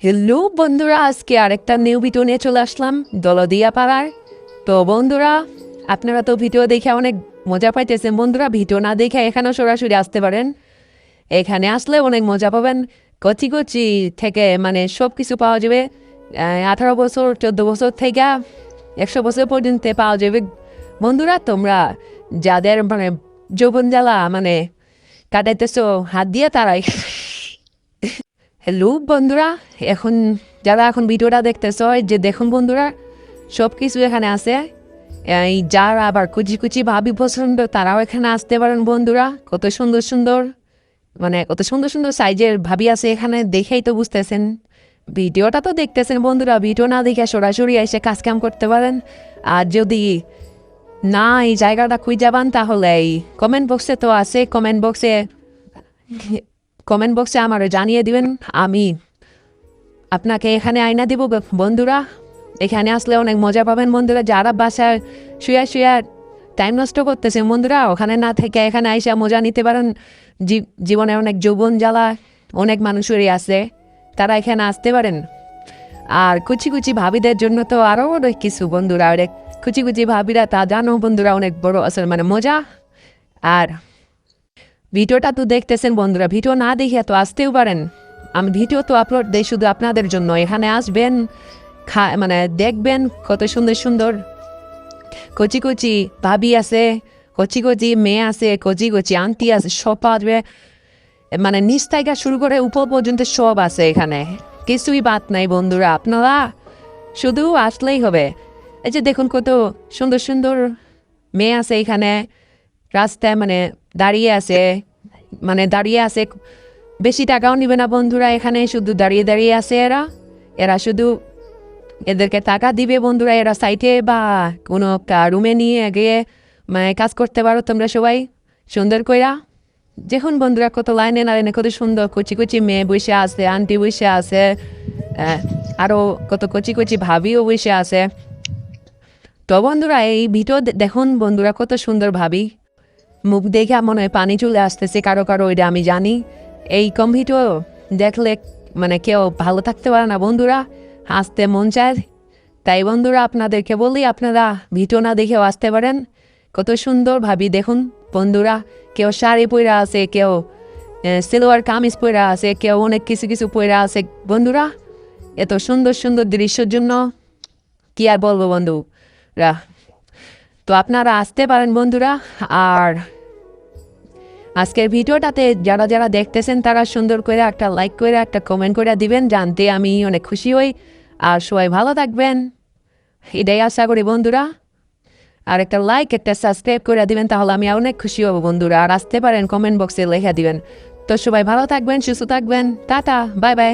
Hello বন্ধুরা, আজকে আরেকটা নিউ ভিডিও নিয়ে চলে আসলাম দলদিয়া পাড়ার। তো বন্ধুরা, আপনারা তো ভিডিও দেখে অনেক মজা পাইতেছেন। বন্ধুরা, ভিডিও না দেখে এখানেও সরাসরি আসতে পারেন। এখানে আসলে অনেক মজা পাবেন। কচি কচি থেকে মানে সব কিছু পাওয়া যাবে। 18 বছর 14 বছর থেকে 100 বছর পর্যন্ত পাওয়া যাবে। বন্ধুরা, তোমরা যাদের মানে যৌবন জ্বালা মানে কাটাইতেছো হাত দিয়ে তারাই। হ্যালো বন্ধুরা, যারা এখন ভিডিওটা দেখতেছ, যে দেখুন বন্ধুরা, সব কিছু এখানে আছে। এই যারা আবার কুচি কুচি ভাবি পছন্দ তারাও এখানে আসতে পারেন। বন্ধুরা, কত সুন্দর সুন্দর কত সুন্দর সুন্দর সাইজের ভাবি আছে এখানে, দেখেই তো বুঝতেছেন। ভিডিওটা তো দেখতেছেন বন্ধুরা, ভিডিও না দেখে সরাসরি এসে কাজ কাম করতে পারেন। আর যদি না এই জায়গাটা খুঁজে যাবেন তাহলে এই কমেন্ট বক্সে তো আছে, কমেন্ট বক্সে আমার জানিয়ে দিবেন, আমি আপনাকে এখানে আয়না দিব। বন্ধুরা, এখানে আসলে অনেক মজা পাবেন। বন্ধুরা, যারা বাসায় শুয়ে শুয়ে টাইম নষ্ট করতেছে, বন্ধুরা ওখানে না থেকে এখানে আইসা মজা নিতে পারেন। জীবনে অনেক যৌবন জ্বালা অনেক মানুষেরই আছে, তারা এখানে আসতে পারেন। আর কুচি কুচি ভাবিদের জন্য তো আরও অনেক কিছু। বন্ধুরা, অনেক কুচি কুচি ভাবিরা তা জানো বন্ধুরা, অনেক বড় আসলে মানে মজা। আর ভিডিওটা তো দেখতেছেন বন্ধুরা, ভিডিও না দেখে তো আসতেও পারেন। আমি ভিডিও তো আপলোড দিই শুধু আপনাদের জন্য। এখানে আসবেন, দেখবেন কত সুন্দর সুন্দর কচি কচি ভাবি আছে, কচি কচি মেয়ে আছে, কচি কচি আন্টি আছে, সব আসবে। মানে নিচ থেকে শুরু করে উপর পর্যন্ত সব আছে এখানে, কিছুই বাদ নাই। বন্ধুরা, আপনারা শুধু আসলেই হবে। এই যে দেখুন কত সুন্দর সুন্দর মেয়ে আছে এখানে, রাস্তায় দাঁড়িয়ে আছে। বেশি টাকাও নিবে না বন্ধুরা, এখানে শুধু দাঁড়িয়ে দাঁড়িয়ে আছে। এরা শুধু এদেরকে টাকা দিবে বন্ধুরা। এরা সাইটে বা কোনো রুমে নিয়ে গিয়ে কাজ করতে পারো তোমরা সবাই সুন্দর কইরা। দেখুন বন্ধুরা, কত লাইনে লাইনে কত সুন্দর কচি কচি মেয়ে বসে আছে, আন্টি বসে আছে, আরও কত কচি কচি ভাবিও বসে আছে। তো বন্ধুরা, এই ভিডিও দেখুন বন্ধুরা, কত সুন্দর ভাবি। মুখ দেখে মনে হয় পানি চলে আসতেছে কারো কারো, এটা আমি জানি। এই কম ভিডিও দেখলে কেউ ভালো থাকতে পারে না বন্ধুরা, হাসতে মন চায়। তাই বন্ধুরা, আপনাদেরকে বলি, আপনারা ভিডিও না দেখেও আসতে পারেন। কত সুন্দর ভাবি দেখুন বন্ধুরা, কেউ শাড়ি পরে আছে, কেউ সিলোয়ার কামিজ পরে আছে, কেউ অনেক কিছু কিছু পরে আছে। বন্ধুরা, এত সুন্দর সুন্দর দৃশ্যের জন্য কি আর বলবো বন্ধুরা। তো আপনারা আসতে পারেন বন্ধুরা। আর আজকের ভিডিওটাতে যারা যারা দেখতেছেন তারা সুন্দর করে একটা লাইক করে একটা কমেন্ট করে দিবেন, জানতে আমি অনেক খুশি হই। আর সবাই ভালো থাকবেন, এটাই আশা করি বন্ধুরা। আর একটা লাইক একটা সাবস্ক্রাইব করে দিবেন, তাহলে আমি অনেক খুশি হব বন্ধুরা। আর আসতে পারেন, কমেন্ট বক্সে লেখা দিবেন। তো সবাই ভালো থাকবেন, সুস্থ থাকবেন, টাটা, বাই বাই।